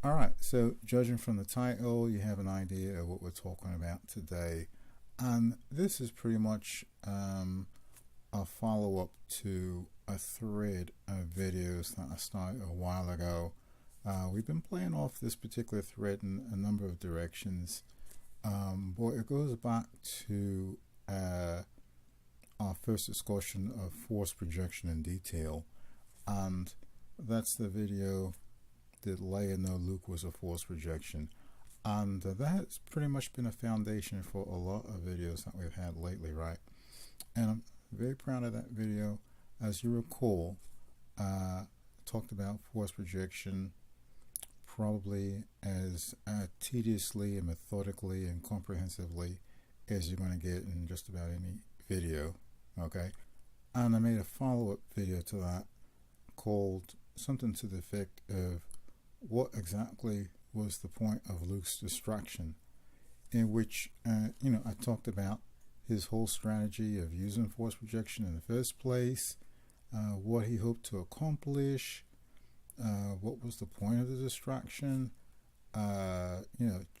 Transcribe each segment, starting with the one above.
All right, so judging from the title, you have an idea of what we're talking about today. And this is pretty much a follow up to a thread of videos that I started a while ago. We've been playing off this particular thread in a number of directions, but it goes back to our first discussion of force projection in detail, and that's the video did Leia know Luke was a force projection, and that's pretty much been a foundation for a lot of videos that we've had lately, right? And I'm very proud of that video. As you recall, talked about force projection probably as tediously and methodically and comprehensively as you're going to get in just about any video, okay? And I made a follow-up video to that called something to the effect of what exactly was the point of Luke's distraction, in which I talked about his whole strategy of using force projection in the first place, what he hoped to accomplish, what was the point of the distraction,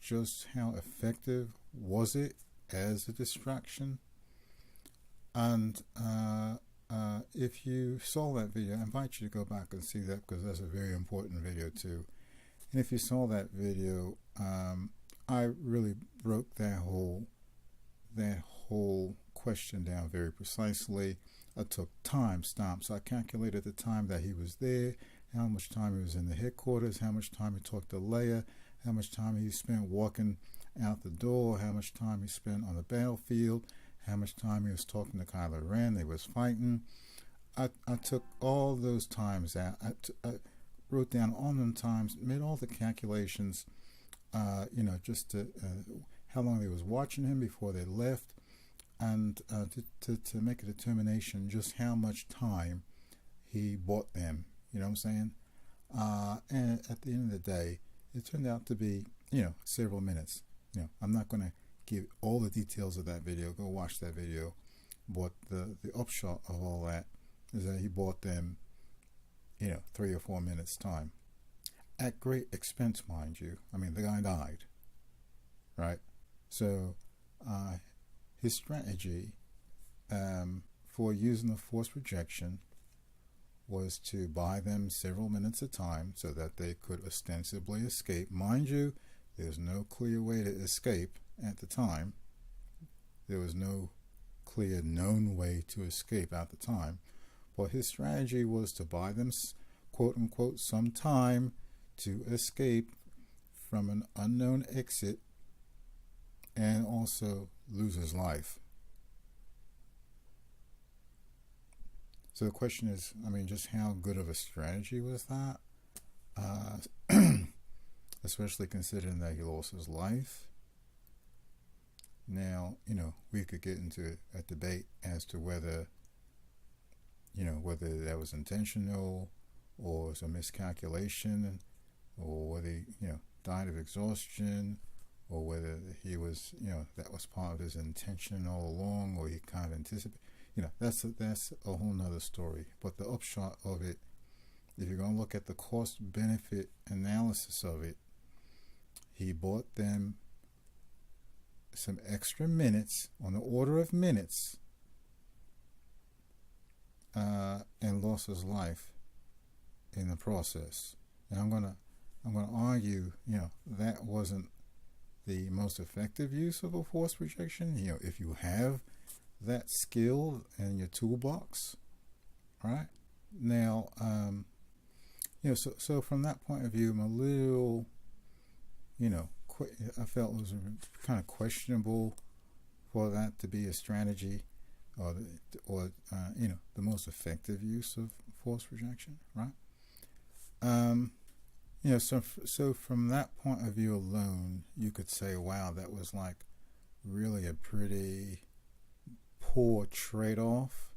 just how effective was it as a distraction. And if you saw that video, I invite you to go back and see that, because that's a very important video too. And if you saw that video, I really broke that whole question down very precisely. I took time stamps. I calculated the time that he was there, how much time he was in the headquarters, how much time he talked to Leia, how much time he spent walking out the door, how much time he spent on the battlefield, how much time he was talking to Kylo Ren. They was fighting. I took all those times out. I wrote down all them times, made all the calculations, just to, how long they was watching him before they left, and to make a determination just how much time he bought them. You know what I'm saying? And at the end of the day, it turned out to be, several minutes. I'm not going to give all the details of that video. Go watch that video. But the upshot of all that is that he bought them 3 or 4 minutes time, at great expense, mind you. I mean, the guy died, right? So his strategy for using the force projection was to buy them several minutes of time so that they could ostensibly escape. Mind you, there's no clear way to escape at the time. There was no clear known way to escape at the time. But his strategy was to buy them, quote unquote, some time to escape from an unknown exit and also lose his life. So the question is, just how good of a strategy was that? Especially considering that he lost his life. Now, we could get into a debate as to whether that was intentional or was a miscalculation, or whether he, died of exhaustion, or whether he was, that was part of his intention all along, or he kind of anticipated. That's a whole nother story. But the upshot of it, if you're going to look at the cost-benefit analysis of it, he bought them some extra minutes, on the order of minutes, and lost his life in the process. And I'm gonna argue, that wasn't the most effective use of a force projection. If you have that skill in your toolbox, right? Now, so from that point of view, I'm a little, I felt it was kind of questionable for that to be a strategy, or the most effective use of force projection, right? So from that point of view alone, you could say, wow, that was like really a pretty poor trade-off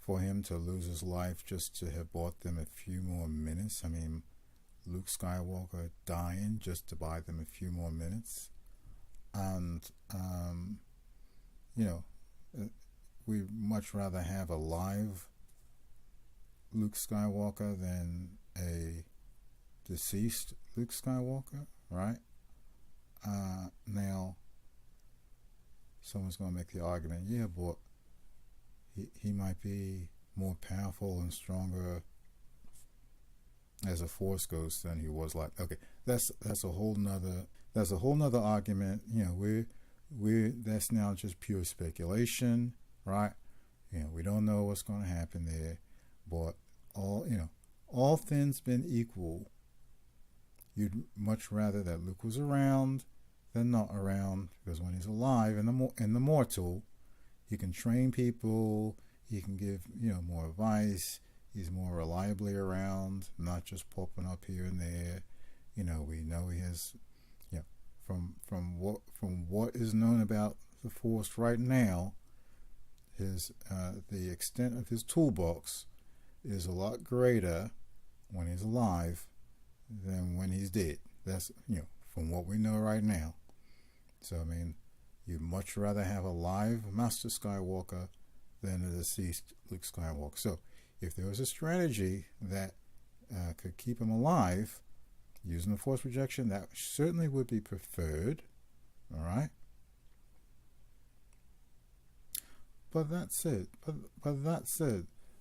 for him to lose his life just to have bought them a few more minutes. Luke Skywalker dying just to buy them a few more minutes. And we'd much rather have a live Luke Skywalker than a deceased Luke Skywalker, right? Now, someone's going to make the argument, yeah, but he might be more powerful and stronger as a Force ghost than he was like. Okay, that's a whole nother argument. You know, we're that's now just pure speculation, right? You know, we don't know what's going to happen there, but all things been equal, you'd much rather that Luke was around than not around, because when he's alive in the mortal, he can train people, he can give more advice, he's more reliably around, not just popping up here and there. We know he has, from what is known about the Force right now, the extent of his toolbox is a lot greater when he's alive than when he's dead. That's from what we know right now. So I mean, you'd much rather have a live Master Skywalker than a deceased Luke Skywalker. So if there was a strategy that could keep him alive using the Force projection, that certainly would be preferred. All right. But that said,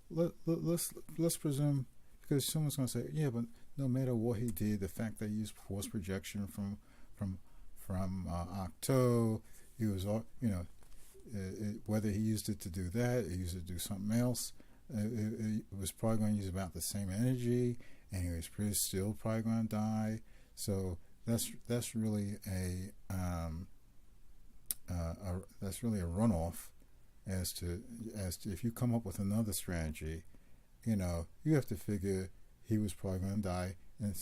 let's presume, because someone's going to say, yeah, but no matter what he did, the fact that he used Force projection from Octo, he was, whether he used it to do that, he used it to do something else, it was probably going to use about the same energy, and he was still probably going to die. So that's really a runoff as to if you come up with another strategy, you have to figure he was probably going to die in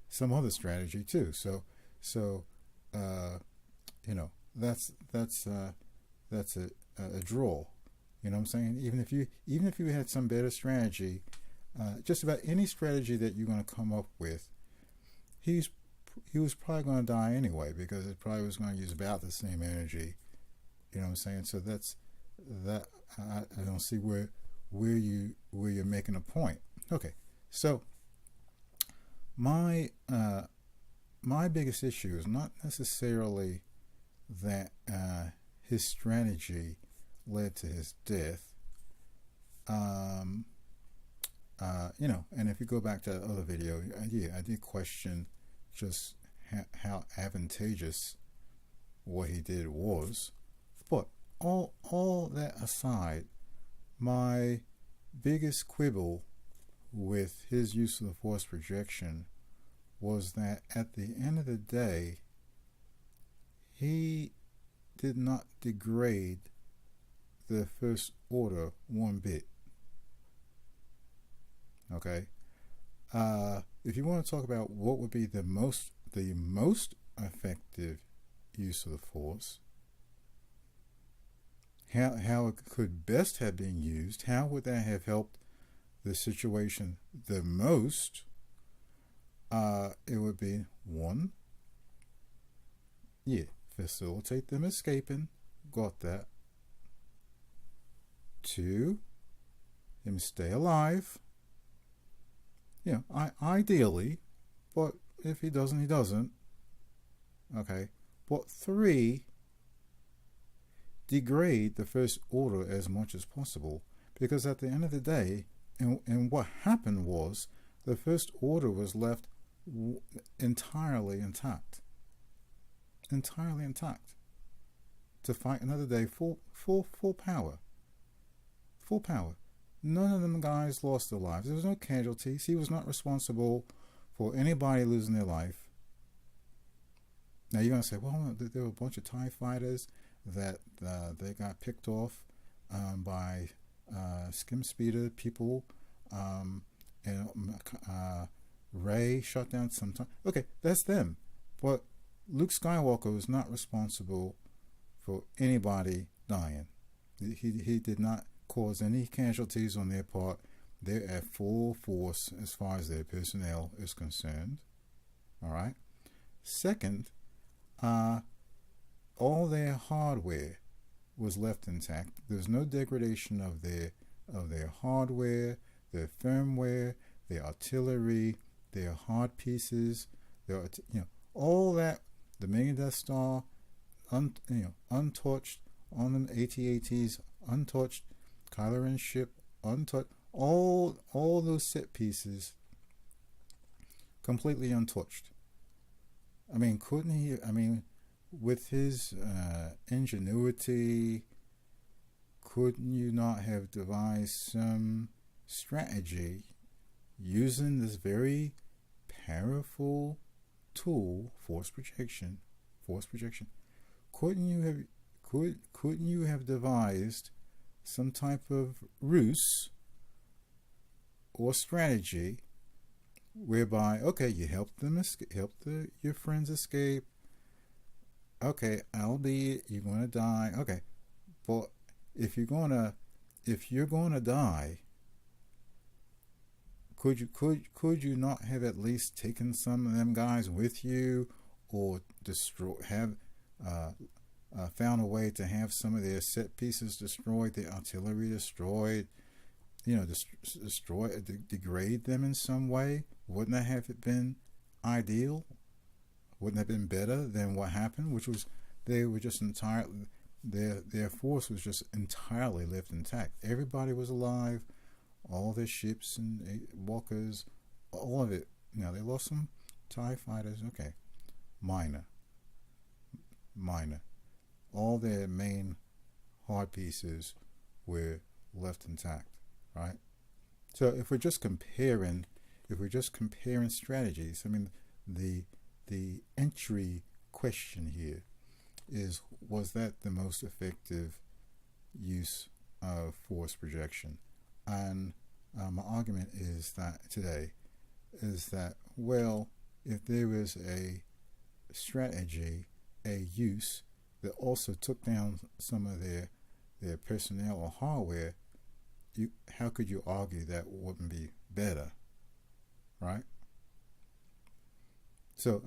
some other strategy too. So that's a draw. You know what I'm saying? Even if you had some better strategy, just about any strategy that you're going to come up with, he was probably going to die anyway, because it probably was going to use about the same energy. You know what I'm saying? So I don't see where you're making a point. Okay, so my biggest issue is not necessarily that his strategy led to his death. And if you go back to that other video, I did question just how advantageous what he did was. But all that aside, my biggest quibble with his use of the Force projection was that at the end of the day, he did not degrade the First Order one bit. Okay, if you want to talk about what would be the most effective use of the Force, how it could best have been used, how would that have helped the situation the most? It would be one, facilitate them escaping. Got that. Two, him stay alive. Ideally, but if he doesn't, he doesn't. Okay. But three, degrade the First Order as much as possible, because at the end of the day, and what happened was, the First Order was left entirely intact to fight another day full power. None of them guys lost their lives. There was no casualties. He was not responsible for anybody losing their life. Now you're going to say, well, there were a bunch of TIE fighters that they got picked off by skim speeder people, and Rey shot down some time. Okay, that's them. But Luke Skywalker was not responsible for anybody dying. He did not cause any casualties on their part. They're at full force as far as their personnel is concerned. All right. Second, all their hardware was left intact. There's no degradation of their hardware, their firmware, their artillery, their hard pieces, their, all that, the Million Death Star, untouched, on them AT-ATs, untouched, Kylo Ren's ship, untouched, all those set pieces, completely untouched. I mean, couldn't he? I mean, with his ingenuity, couldn't you not have devised some strategy using this very powerful tool, force projection? Couldn't you have devised some type of ruse or strategy whereby, okay, you help your friends escape. Okay, albeit you're gonna die. Okay, but if you're gonna die, could you not have at least taken some of them guys with you, or found a way to have some of their set pieces destroyed, their artillery destroyed, degrade them in some way? Wouldn't that have been ideal? Wouldn't that have been better than what happened, which was they were just entirely, their force was just entirely left intact. Everybody was alive, all their ships and walkers, all of it. Now they lost some TIE fighters, okay, minor. All their main hard pieces were left intact, right? So if we're just comparing strategies, I mean, the entry question here is, was that the most effective use of force projection? And my argument is that today is that, well, if there is a strategy, a use that also took down some of their personnel or hardware, how could you argue that wouldn't be better, right? So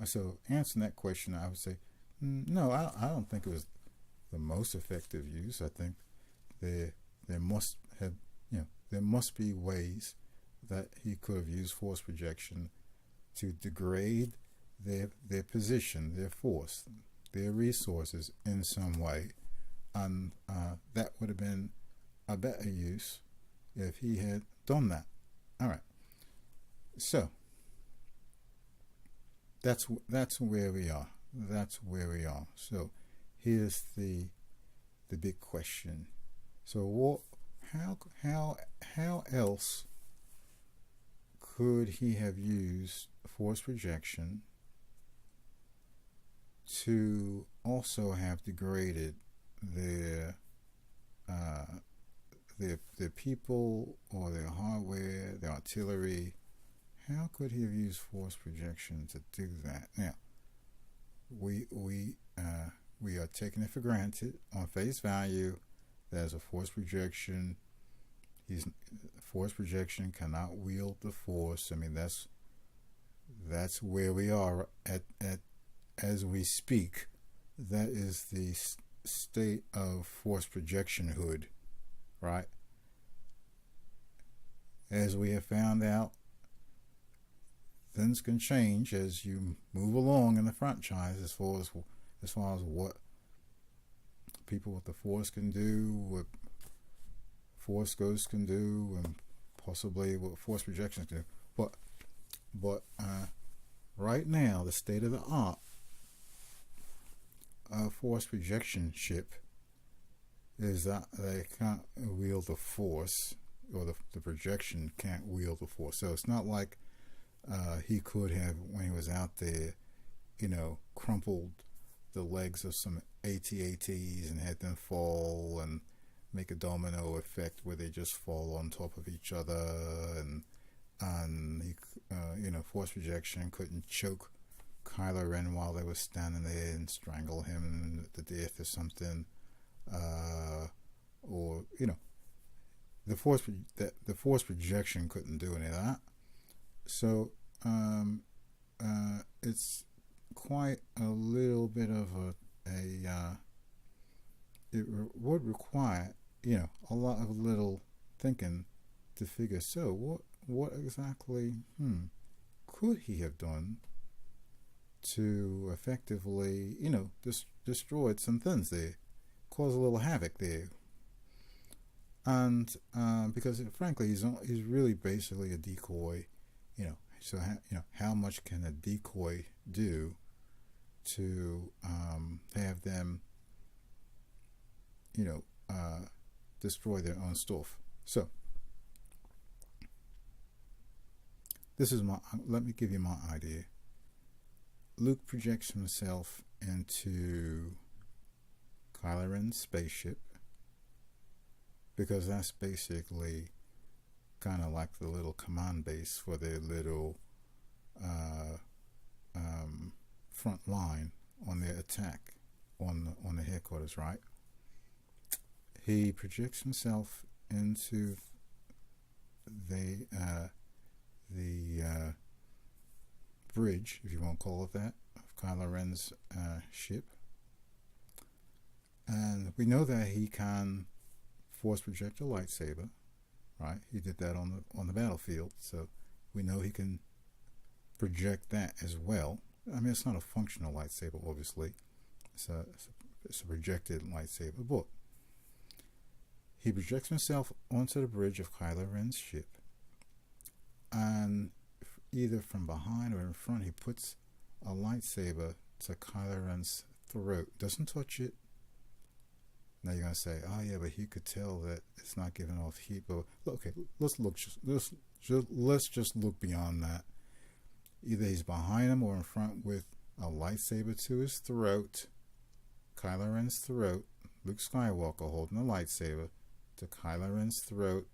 answering that question, I would say, no, I don't think it was the most effective use. I think there must be ways that he could have used force projection to degrade their position, their force, their resources in some way, and that would have been a better use if he had done that. All right, so that's where we are. So here's the big question. So how else could he have used force projection to also have degraded their people or their hardware, their artillery? How could he have used force projection to do that? Now, we are taking it for granted on face value that as a force projection, force projection cannot wield the force. I mean, that's where we are at as we speak. That is the state of force projectionhood, right? As we have found out, things can change as you move along in the franchise as far as what people with the force can do, what force ghosts can do, and possibly what force projections can do. But right now, the state of the art of force projection ship is that they can't wield the force, or the projection can't wield the force. So it's not like he could have, when he was out there, crumpled the legs of some AT-ATs and had them fall and make a domino effect where they just fall on top of each other, and he, force projection couldn't choke Kylo Ren while they were standing there and strangle him to death or something, or the force projection couldn't do any of that. So it's quite a little bit of it would require a lot of little thinking to figure. So what exactly could he have done to effectively, destroy some things there, cause a little havoc there? And because frankly, he's really basically a decoy, So how much can a decoy do to have them, destroy their own stuff? So let me give you my idea. Luke projects himself into Kylo Ren's spaceship, because that's basically kind of like the little command base for their little front line on their attack on the headquarters, right? He projects himself into the bridge, if you want to call it that, of Kylo Ren's ship, and we know that he can force project a lightsaber, right? He did that on the battlefield, so we know he can project that as well. I mean, it's not a functional lightsaber, obviously. It's a projected lightsaber, but he projects himself onto the bridge of Kylo Ren's ship, and either from behind or in front, he puts a lightsaber to Kylo Ren's throat. Doesn't touch it. Now you're gonna say, "Oh yeah, but he could tell that it's not giving off heat." But okay, let's just look beyond that. Either he's behind him or in front with a lightsaber to his throat, Kylo Ren's throat. Luke Skywalker holding a lightsaber to Kylo Ren's throat,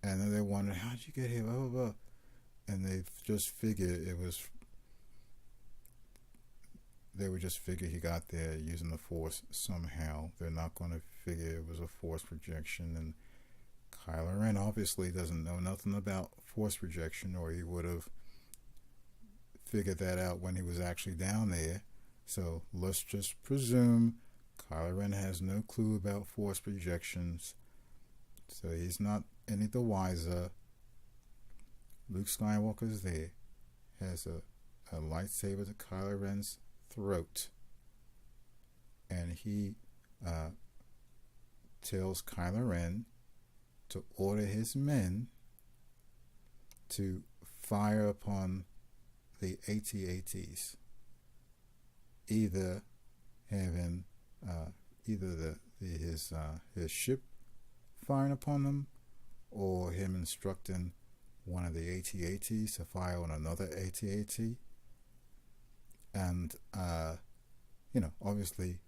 and then they wonder, "How'd you get here?" Blah blah blah. And they just figured they would just figure he got there using the Force somehow. They're not going to figure it was a Force projection. And Kylo Ren obviously doesn't know nothing about Force projection, or he would have figured that out when he was actually down there. So let's just presume Kylo Ren has no clue about Force projections, so he's not any the wiser. Luke Skywalker is there, has a lightsaber to Kylo Ren's throat, and he tells Kylo Ren to order his men to fire upon the AT-ATs, either having his ship firing upon them, or him instructing one of the AT-ATs to fire on another AT-AT. And obviously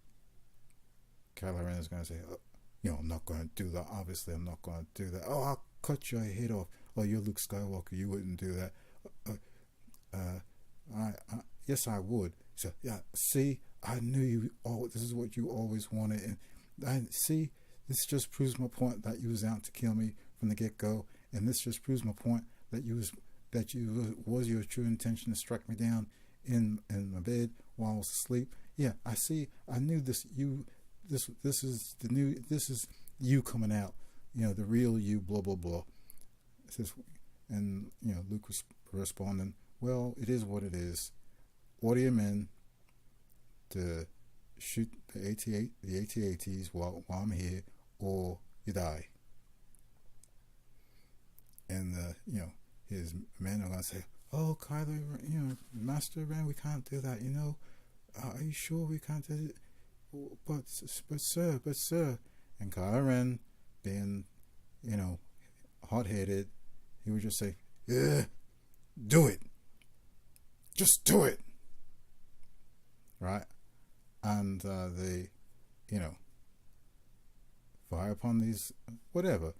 Kylo Ren is going to say, I'm not going to do that. Obviously I'm not going to do that. Oh, I'll cut your head off. Oh, you're Luke Skywalker, you wouldn't do that. Yes, I would. So yeah, see, I knew you. This is what you always wanted, and this just proves my point that you was out to kill me from the get-go, and this just proves my point that was your true intention to strike me down in my bed while I was asleep. Yeah, I see. I knew this. This is you coming out. The real you. Blah blah blah. And Luke was responding, "Well, it is what it is. Order your men to shoot the AT-ATs while I'm here, or you die." And his men are gonna say, "Oh, Kylo, Master Ren, we can't do that. Are you sure we can't do it? But sir." And Kylo Ren, being hot-headed, he would just say, "Yeah, do it. Just do it." Right? And they, fire upon these, whatever.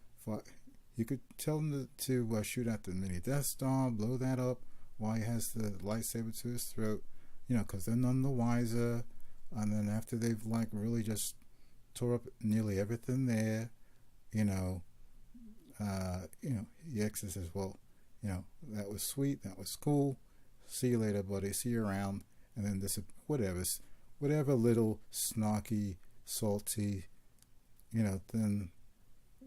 You could tell them to shoot at the mini Death Star, blow that up while he has the lightsaber to his throat, because they're none the wiser. And then after they've really just tore up nearly everything there, he exits says, "Well, that was sweet, that was cool. See you later, buddy. See you around." And then this, whatever little snarky, salty, then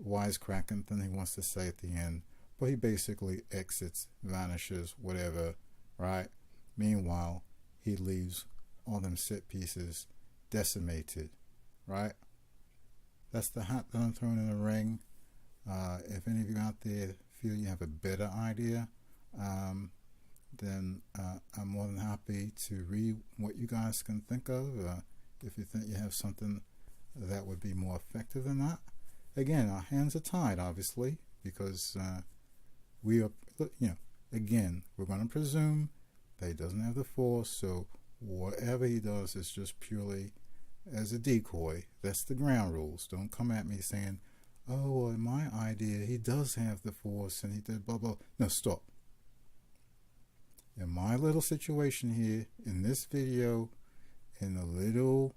wisecracking thing he wants to say at the end. but he basically exits, vanishes, whatever, right? Meanwhile, he leaves all them set pieces decimated, right? That's the hat that I'm throwing in the ring. If any of you out there feel you have a better idea, then I'm more than happy to read what you guys can think of. If you think you have something that would be more effective than that. Again, our hands are tied, obviously, because we are, again, we're going to presume that he doesn't have the force, so whatever he does is just purely as a decoy. That's the ground rules. Don't come at me saying, oh, well, in my idea, he does have the force and he did blah, blah. No, stop. In my little situation here, in this video, in the little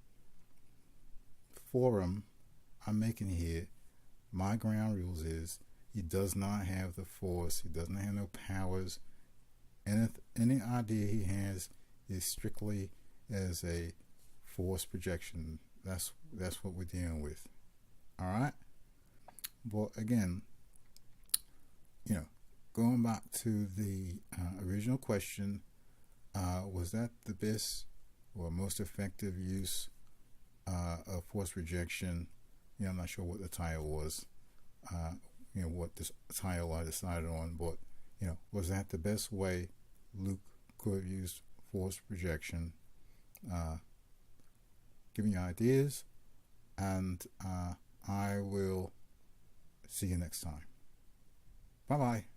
forum I'm making here, my ground rules is he does not have the force. He doesn't have no powers. And any idea he has is strictly as a force projection. That's what we're dealing with. All right. But again, going back to the original question, was that the best or most effective use of force projection? I'm not sure what the title was. What this title I decided on, but was that the best way Luke could have used force projection? Give me ideas, and I will see you next time. Bye bye.